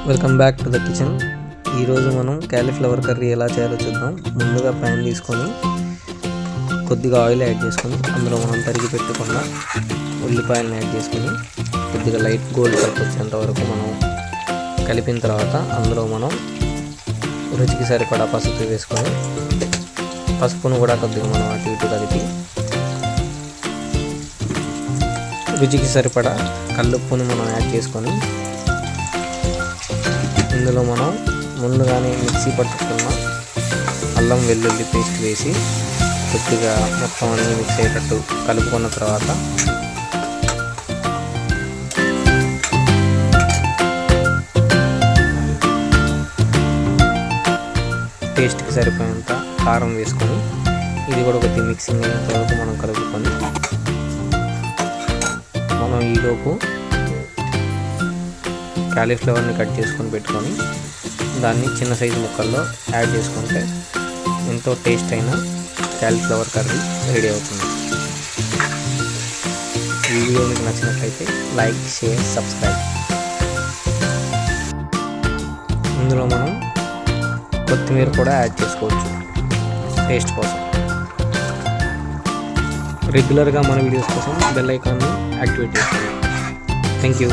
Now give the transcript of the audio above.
Welcome back to the kitchen. ఈరోజు మనం cauliflower curry ఎలా చేయాలో చూద్దాం. ముందుగా ప్యాన్ తీసుకొని కొద్దిగా ఆయిల్ యాడ్ చేసుకొని అందులో మనం తరిగి పెట్టుకున్న ఉల్లిపాయలను యాడ్ చేసుకొని కొద్దిగా లైట్ గోల్డ్ కలర్ వచ్చేంత వరకు మనం కలిపిన తర్వాత అందులో మనం రుచికి సరిపడా పసుపు వేసుకొని పసుపును కూడా కొద్దిగా మనం అటు ఇటు కలిపి రుచికి సరిపడా కల్లుప్పుని మనం యాడ్ చేసుకొని ఇందులో మనం ముందుగానే మిక్సీ పట్టుకున్న అల్లం వెల్లుల్లి పేస్ట్ వేసి కొద్దిగా మొత్తం అన్నీ మిక్స్ అయ్యేటట్టు కలుపుకున్న తర్వాత టేస్ట్కి సరిపోయేంత కారం వేసుకొని ఇది కూడా కొద్దిగా మిక్సింగ్ అయ్యేంత వరకు మనం కలుపుకొని మనం ఈలోపు క్యాలీఫ్లవర్ని కట్ చేసుకొని పెట్టుకొని దాన్ని చిన్న సైజు ముక్కల్లో యాడ్ చేసుకుంటే ఎంతో టేస్ట్ అయిన క్యాలీఫ్లవర్ కర్రీ రెడీ అవుతుంది. ఈ వీడియో మీకు నచ్చినట్లయితే లైక్, షేర్, సబ్స్క్రైబ్. ఇందులో మనం కొత్తిమీర కూడా యాడ్ చేసుకోవచ్చు టేస్ట్ కోసం. రెగ్యులర్గా మన వీడియోస్ కోసం బెల్ ఐకాన్ని యాక్టివేట్ చేసుకోండి. Thank you.